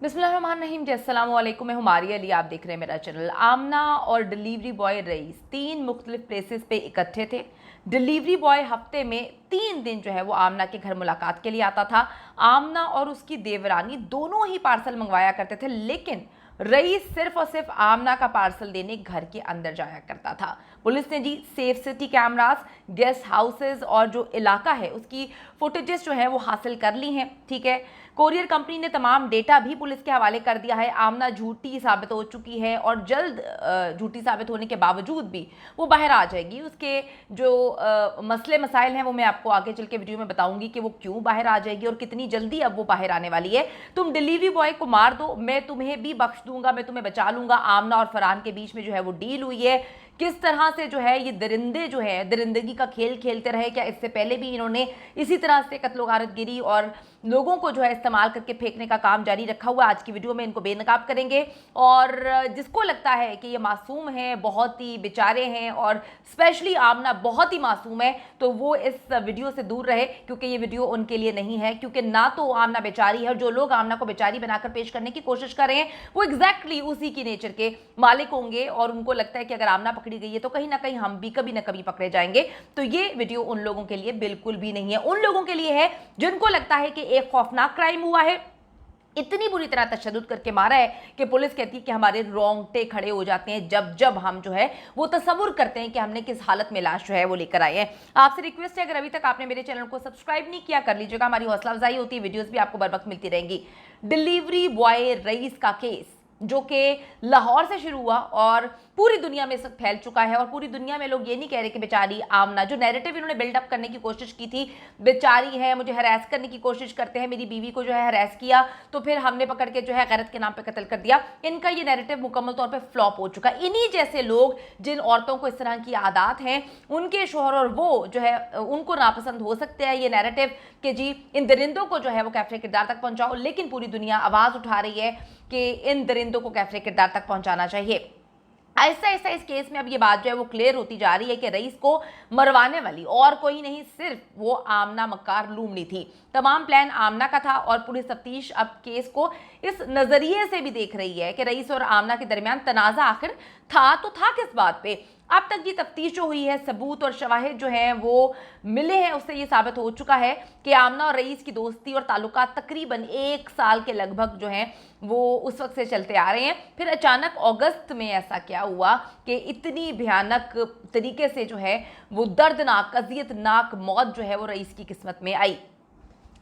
बिस्मिल्लाहिर्रहमानिर्रहीम जी, अस्सलाम वालेकुम। मैं हूँ मारिया अली, आप देख रहे हैं मेरा चैनल। आमना और डिलीवरी बॉय रईस 3 मुख्तलिफ प्लेसेस पे इकट्ठे थे। डिलीवरी बॉय हफ्ते में 3 दिन जो है वो आमना के घर मुलाकात के लिए आता था। आमना और उसकी देवरानी दोनों ही पार्सल मंगवाया करते थे, लेकिन रईस सिर्फ और सिर्फ आमना का पार्सल देने घर के अंदर जाया करता था। पुलिस ने जी safe city cameras, guest houses और जो इलाका है उसकी फुटेजेस जो है वो हासिल कर ली हैं। ठीक है, कोरियर कंपनी ने तमाम डेटा भी पुलिस के हवाले कर दिया है। आमना झूठी साबित हो चुकी है और जल्द झूठी साबित होने के बावजूद भी वो बाहर आ जाएगी। उसके जो मसले मसाइल हैं वो मैं आपको आगे चल के वीडियो में बताऊंगी कि वो क्यों बाहर आ जाएगी और कितनी जल्दी अब वो बाहर आने वाली है। तुम डिलीवरी बॉय को मार दो, मैं तुम्हें भी बख्श दूंगा, मैं तुम्हें बचा लूंगा। आमना और फरहान के बीच में जो है वो डील हुई है। किस तरह से जो है ये दरिंदे जो है दरिंदगी का खेल खेलते रहे, क्या इससे पहले भी इन्होंने इसी तरह से कत्ल गारतगिरी और लोगों को जो है इस्तेमाल करके फेंकने का काम जारी रखा हुआ। आज की वीडियो में इनको बेनकाब करेंगे। और जिसको लगता है कि ये मासूम है, बहुत ही बेचारे हैं और स्पेशली आमना बहुत ही मासूम है, तो वो इस वीडियो से दूर रहे, क्योंकि ये वीडियो उनके लिए नहीं है। क्योंकि ना तो आमना बेचारी है और जो लोग आमना को बेचारी बनाकर पेश करने की कोशिश कर रहे हैं वो एग्जैक्टली उसी की नेचर के मालिक होंगे और उनको लगता है कि अगर आमना पकड़ी गई है तो कहीं ना कहीं हम भी कभी ना कभी पकड़े जाएंगे। तो ये वीडियो उन लोगों के लिए बिल्कुल भी नहीं है। उन लोगों के लिए है जिनको लगता है कि एक खौफनाक क्राइम हुआ है, इतनी बुरी तरह तशद्दुद करके मारा है कि पुलिस कहती है कि हमारे रोंगटे खड़े हो जाते हैं जब जब हम जो है वो तसव्वुर करते हैं कि हमने किस हालत में लाश जो है वो लेकर आए हैं। आपसे रिक्वेस्ट है, अगर अभी तक आपने मेरे चैनल को सब्सक्राइब नहीं किया कर लीजिएगा, हमारी हौसला अफजाई होती है, वीडियोस भी आपको बर वक्त मिलती रहेंगी। डिलीवरी बॉय रईस का केस जो कि लाहौर से शुरू हुआ और पूरी दुनिया में सब फैल चुका है और पूरी दुनिया में लोग ये नहीं कह रहे कि बेचारी आमना, जो नैरेटिव इन्होंने बिल्डअप करने की कोशिश की थी, बेचारी है, मुझे हरास करने की कोशिश करते हैं, मेरी बीवी को जो है हरास किया तो फिर हमने पकड़ के जो है गैरत के नाम पे कत्ल कर दिया, इनका ये नैरेटिव मुकम्मल तौर पे फ्लॉप हो चुका। इन्हीं जैसे लोग जिन औरतों को इस तरह की आदत हैं, उनके शोहर और वो जो है उनको नापसंद हो सकते हैं ये नैरेटिव कि जी इन दरिंदों को जो है वो कैफरे किरदार तक पहुंचाओ, लेकिन पूरी दुनिया आवाज उठा रही है कि इन दरिंदों को कैफरे किरदार तक पहुंचाना चाहिए। ऐसा ऐसा इस केस में अब ये बात जो है वो क्लियर होती जा रही है कि रईस को मरवाने वाली और कोई नहीं, सिर्फ वो आमना मक्कार लूमड़ी थी। तमाम प्लान आमना का था और पुलिस तफ्तीश अब केस को इस नजरिए से भी देख रही है कि रईस और आमना के दरमियान तनाजा आखिर था तो था किस बात पे। अब तक ये तफ्तीश जो हुई है, सबूत और शवाहिद जो हैं वो मिले हैं, उससे ये साबित हो चुका है कि आमना और रईस की दोस्ती और ताल्लुकात तकरीबन 1 साल के लगभग जो हैं वो उस वक्त से चलते आ रहे हैं। फिर अचानक अगस्त में ऐसा क्या हुआ कि इतनी भयानक तरीके से जो है वो दर्दनाक अजियतनाक मौत जो है वो रईस की किस्मत में आई।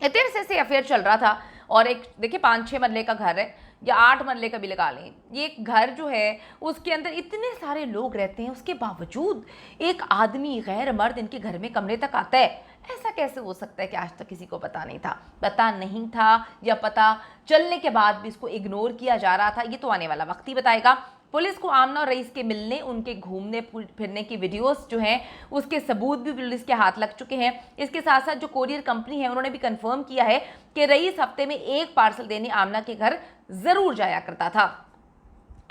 इतने अरसे से अफेयर चल रहा था और एक देखिए 5-6 मरले का घर है या 8 मरले का भी लगा लें, ये एक घर जो है उसके अंदर इतने सारे लोग रहते हैं, उसके बावजूद एक आदमी गैर मर्द इनके घर में कमरे तक आता है। ऐसा कैसे हो सकता है कि आज तक किसी को पता नहीं था या पता चलने के बाद भी इसको इग्नोर किया जा रहा था, ये तो आने वाला वक्त ही बताएगा। पुलिस को आमना और रईस के मिलने, उनके घूमने फिरने की वीडियोस जो हैं उसके सबूत भी पुलिस के हाथ लग चुके हैं। इसके साथ साथ जो कोरियर कंपनी है उन्होंने भी कंफर्म किया है कि रईस हफ्ते में एक पार्सल देने आमना के घर जरूर जाया करता था।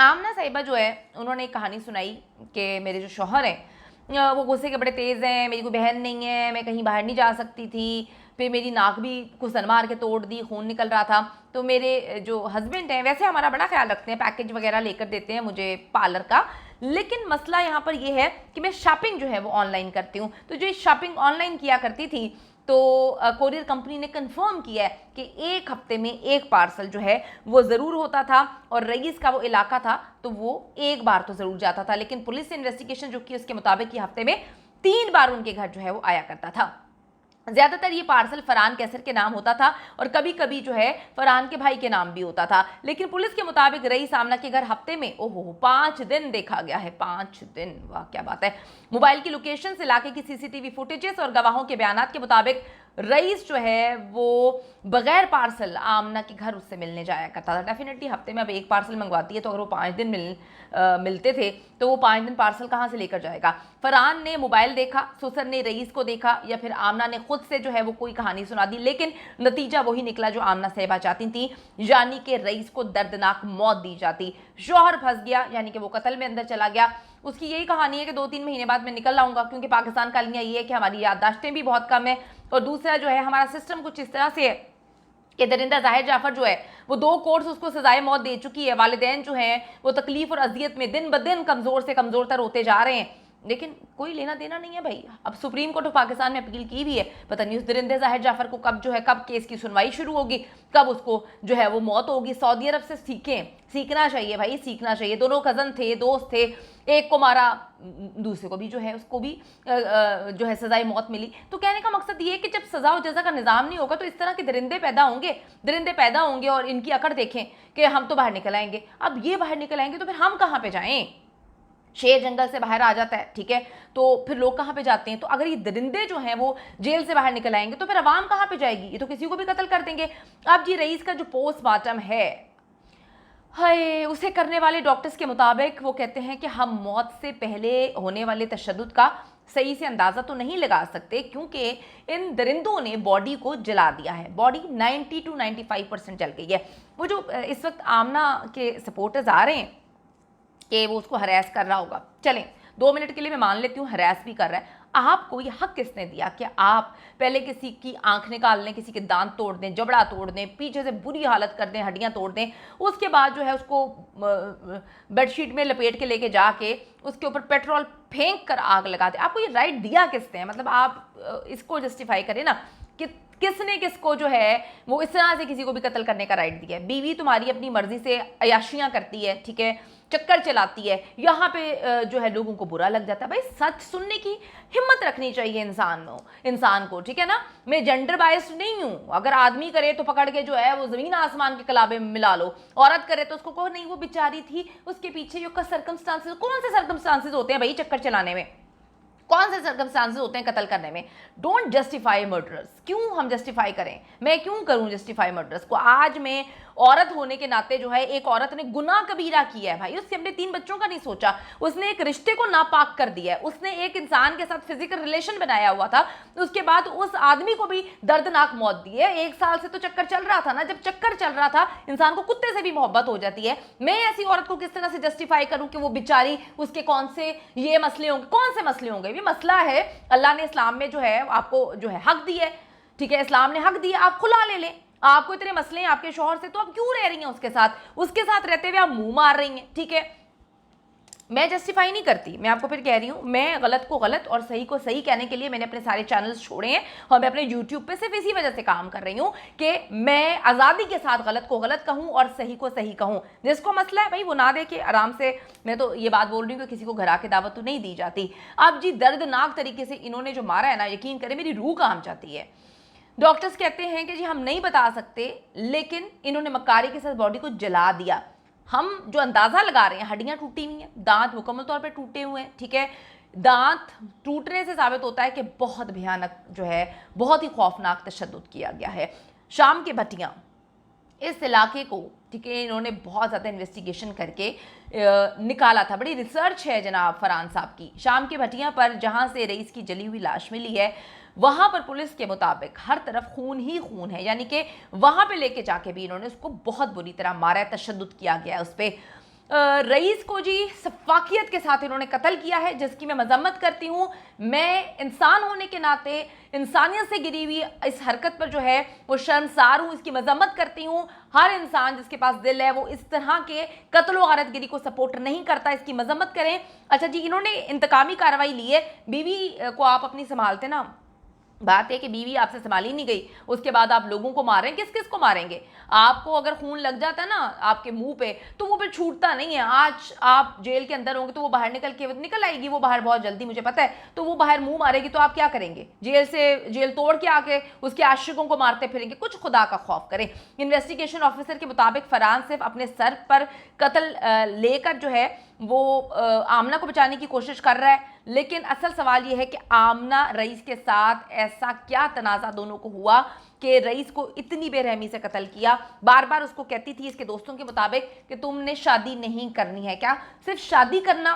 आमना साहिबा जो है उन्होंने एक कहानी सुनाई कि मेरे जो शौहर हैं वो गुस्से के बड़े तेज़ हैं, मेरी कोई बहन नहीं है, मैं कहीं बाहर नहीं जा सकती थी, फिर मेरी नाक भी घुसन मार के तोड़ दी, खून निकल रहा था। तो मेरे जो हस्बैंड हैं वैसे हमारा बड़ा ख्याल रखते हैं, पैकेज वगैरह लेकर देते हैं मुझे पार्लर का, लेकिन मसला यहाँ पर ये है कि मैं शॉपिंग जो है वो ऑनलाइन करती हूँ। तो जो शॉपिंग ऑनलाइन किया करती थी तो कोरियर कंपनी ने कंफर्म किया है कि एक हफ्ते में एक पार्सल जो है वो ज़रूर होता था और रईस का वो इलाका था तो वो एक बार तो ज़रूर जाता था। लेकिन पुलिस ने इन्वेस्टिगेशन जो की उसके मुताबिक ये हफ्ते में 3 बार उनके घर जो है वो आया करता था। ज्यादातर ये पार्सल फरहान कैसर के नाम होता था और कभी कभी जो है फरहान के भाई के नाम भी होता था। लेकिन पुलिस के मुताबिक रईस आमना के घर हफ्ते में 5 दिन देखा गया है। 5 दिन, वाह क्या बात है। मोबाइल की लोकेशन से इलाके की सीसीटीवी फुटेजेस और गवाहों के बयानात के मुताबिक रईस जो है वो बगैर पार्सल आमना के घर उससे मिलने जाया करता था। डेफिनेटली हफ्ते में अब एक पार्सल मंगवाती है तो अगर वो 5 दिन मिलते थे तो वो 5 दिन पार्सल कहाँ से लेकर जाएगा। फरहान ने मोबाइल देखा, सुसर ने रईस को देखा या फिर आमना ने खुद से जो है वो कोई कहानी सुना दी, लेकिन नतीजा वही निकला जो आमना साहिबा चाहती थी, यानी कि रईस को दर्दनाक मौत दी जाती। शौहर फंस गया, यानी कि वो कत्ल में अंदर चला गया। उसकी यही कहानी है कि 2-3 महीने बाद मैं निकल आऊंगा, क्योंकि पाकिस्तान का अलमिया ये है कि हमारी याददाश्तें भी बहुत कम है और दूसरा जो है हमारा सिस्टम कुछ इस तरह से है कि दरिंदा जाहिर जाफर जो है वो 2 कोर्ट्स उसको सजाए मौत दे चुकी है, वालिदैन जो हैं वो तकलीफ और अजियत में दिन ब दिन कमज़ोर से कमज़ोर होते जा रहे हैं, लेकिन कोई लेना देना नहीं है भाई। अब सुप्रीम कोर्ट ऑफ पाकिस्तान ने अपील की भी है, पता नहीं उस दरिंदे जाहिर जाफर को कब जो है कब केस की सुनवाई शुरू होगी, कब उसको जो है वो मौत होगी। सऊदी अरब से सीखना चाहिए भाई, सीखना चाहिए। दोनों कज़न थे, दोस्त थे, एक को मारा, दूसरे को भी जो है उसको भी जो है सजाए मौत मिली। तो कहने का मकसद ये है कि जब सजा और जजा का निज़ाम नहीं होगा तो इस तरह के दरिंदे पैदा होंगे और इनकी अकड़ देखें कि हम तो बाहर निकल आएंगे। अब ये बाहर निकल आएंगे तो फिर हम कहाँ पे जाएं? शेर जंगल से बाहर आ जाता है, ठीक है, तो फिर लोग कहाँ पे जाते हैं? तो अगर ये दरिंदे जो हैं वो जेल से बाहर निकल आएंगे तो फिर अवाम कहाँ पे जाएगी? ये तो किसी को भी कत्ल कर देंगे। अब जी रईस का जो पोस्टमार्टम है, हाय, उसे करने वाले डॉक्टर्स के मुताबिक वो कहते हैं कि हम मौत से पहले होने वाले तशद्दुद का सही से अंदाज़ा तो नहीं लगा सकते क्योंकि इन दरिंदों ने बॉडी को जला दिया है। बॉडी 90 to 95% जल गई है। वो जो इस वक्त आमना के सपोर्टर्स आ रहे हैं कि वो उसको हरास कर रहा होगा, चलें 2 मिनट के लिए मैं मान लेती हूँ हरास भी कर रहा है। आपको ये हक किसने दिया कि आप पहले किसी की आंख निकाल लें, किसी के दांत तोड़ दें, जबड़ा तोड़ दें, पीछे से बुरी हालत कर दें, हड्डियां तोड़ दें, उसके बाद जो है उसको बेडशीट में लपेट के लेके जाके उसके ऊपर पेट्रोल फेंक कर आग लगा दें? आपको ये राइट दिया किसने? मतलब आप इसको जस्टिफाई करें ना कि किसने किसको जो है वो इस तरह से किसी को भी कत्ल करने का राइट दिया है। बीवी तुम्हारी अपनी मर्जी से अयाशियां करती है, ठीक है, चक्कर चलाती है, यहाँ पे जो है लोगों को बुरा लग जाता है। भाई सच सुनने की हिम्मत रखनी चाहिए इंसान को, ठीक है ना। मैं जेंडर बायस्ड नहीं हूँ, अगर आदमी करे तो पकड़ के जो है वो ज़मीन आसमान के कलाबे में मिला लो, औरत करे तो उसको कहो नहीं वो बेचारी थी, उसके पीछे जो सर्कमस्टांसेस, कौन से सर्कमस्टांसेस होते हैं भाई चक्कर चलाने में? कौन से सर्कमस्टांसेस होते हैं कत्ल करने में? Don't justify murderers. क्यों हम जस्टिफाई करें? मैं क्यों करूं जस्टिफाई मर्डरर्स को? आज मैं औरत होने के नाते जो है, एक औरत ने गुनाह कबीरा किया है भाई, उसने अपने 3 बच्चों का नहीं सोचा, उसने एक रिश्ते को नापाक कर दिया है, उसने एक इंसान के साथ फिजिकल रिलेशन बनाया हुआ था, उसके बाद उस आदमी को भी दर्दनाक मौत दी है। 1 साल से तो चक्कर चल रहा था ना, जब चक्कर चल रहा था इंसान को कुत्ते से भी मोहब्बत हो जाती है। मैं ऐसी औरत को किस तरह से जस्टिफाई करूं कि वो बेचारी, उसके कौन से ये मसले होंगे? कौन से मसले होंगे? ये मसला है, अल्लाह ने इस्लाम में जो है आपको जो है हक दी है, ठीक है, इस्लाम ने हक दिया, आप खुला ले लें। आपको इतने मसले हैं आपके शौहर से तो आप क्यों रह रही हैं उसके साथ रहते हुए आप मुंह मार रही हैं, ठीक है। मैं जस्टिफाई नहीं करती, मैं आपको फिर कह रही हूँ, मैं गलत को गलत और सही को सही कहने के लिए मैंने अपने सारे चैनल्स छोड़े हैं और मैं अपने यूट्यूब पे सिर्फ इसी वजह से काम कर रही हूँ कि मैं आज़ादी के साथ गलत को गलत कहूँ और सही को सही कहूँ। जिसको मसला है भाई वो ना देखे, आराम से। मैं तो ये बात बोल रही हूँ कि किसी को घर आके दावत तो नहीं दी जाती। अब जी दर्दनाक तरीके से इन्होंने जो मारा है ना, यकीन करें मेरी रूह काम चाहती है। डॉक्टर्स कहते हैं कि जी हम नहीं बता सकते, लेकिन इन्होंने मक्कारी के साथ बॉडी को जला दिया। हम जो अंदाज़ा लगा रहे हैं, हड्डियां टूटी हुई हैं, दांत मुकम्मल तौर पे टूटे हुए हैं, ठीक है। दांत टूटने से साबित होता है कि बहुत भयानक जो है, बहुत ही खौफनाक तशद्दुद किया गया है। शाम के भट्टियाँ, इस इलाके को, ठीक है, इन्होंने बहुत ज़्यादा इन्वेस्टिगेशन करके निकाला था। बड़ी रिसर्च है जनाब फरहान साहब की। शाम की भट्टियाँ पर जहाँ से रईस की जली हुई लाश मिली है, वहाँ पर पुलिस के मुताबिक हर तरफ खून ही खून है, यानी कि वहाँ पे लेके जाके भी इन्होंने उसको बहुत बुरी तरह मारा है, तशद्दुद किया गया है उस पर। रईस को जी सफाकियत के साथ इन्होंने कत्ल किया है, जिसकी मैं मजम्मत करती हूँ। मैं इंसान होने के नाते इंसानियत से गिरी हुई इस हरकत पर जो है वो शर्मसार हूँ, इसकी मजम्मत करती हूँ। हर इंसान जिसके पास दिल है वो इस तरह के कत्ल व गारतगिरी को सपोर्ट नहीं करता, इसकी मजम्मत करें। अच्छा जी, इन्होंने इंतकामी कार्रवाई ली है। बीवी को आप अपनी संभालते ना, बात है कि बीवी आपसे संभाली नहीं गई, उसके बाद आप लोगों को मारें, किस किस को मारेंगे? आपको अगर खून लग जाता है ना आपके मुंह पे तो वो फिर छूटता नहीं है। आज आप जेल के अंदर होंगे तो वो बाहर निकल आएगी, वो बाहर बहुत जल्दी, मुझे पता है, तो वो बाहर मुंह मारेगी तो आप क्या करेंगे? जेल तोड़ के आके उसके आशिकों को मारते फिरेंगे? कुछ खुदा का खौफ करें। इन्वेस्टिगेशन ऑफिसर के मुताबिक फरहान सिर्फ अपने सर पर कत्ल लेकर जो है वो आमना को बचाने की कोशिश कर रहा है, लेकिन असल सवाल ये है कि आमना रईस के साथ ऐसा क्या तनाज़ा दोनों को हुआ कि रईस को इतनी बेरहमी से कत्ल किया। बार बार उसको कहती थी इसके दोस्तों के मुताबिक कि तुमने शादी नहीं करनी है क्या? सिर्फ शादी करना,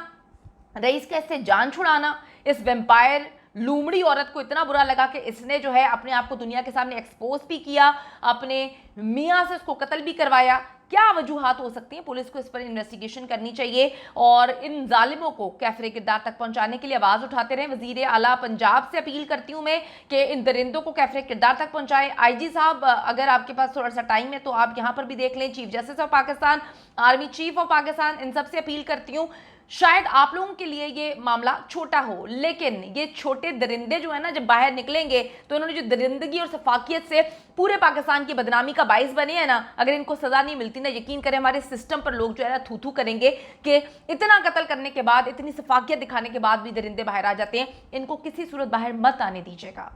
रईस का इससे जान छुड़ाना, इस वेम्पायर लूमड़ी औरत को इतना बुरा लगा कि इसने जो है अपने आप को दुनिया के सामने एक्सपोज भी किया, अपने मियाँ से उसको कत्ल भी करवाया। क्या वजूहात हो सकती हैं, पुलिस को इस पर इन्वेस्टिगेशन करनी चाहिए और इन जालिमों को कैफरे किरदार तक पहुंचाने के लिए आवाज उठाते रहे। वजीर आला पंजाब से अपील करती हूं मैं कि इन दरिंदों को कैफरे किरदार तक पहुंचाएं। आईजी साहब, अगर आपके पास थोड़ा सा टाइम है तो आप यहां पर भी देख लें। Chief justice of Pakistan, army chief of Pakistan, इन सबसे अपील करती हूं। शायद आप लोगों के लिए ये मामला छोटा हो, लेकिन ये छोटे दरिंदे जो है ना, जब बाहर निकलेंगे तो इन्होंने जो दरिंदगी और सफाकियत से पूरे पाकिस्तान की बदनामी का बाइस बने हैं ना, अगर इनको सजा नहीं मिलती ना, यकीन करें हमारे सिस्टम पर लोग जो है ना थू थू करेंगे कि इतना कत्ल करने के बाद, इतनी सफाकियत दिखाने के बाद भी दरिंदे बाहर आ जाते हैं। इनको किसी सूरत बाहर मत आने दीजिएगा।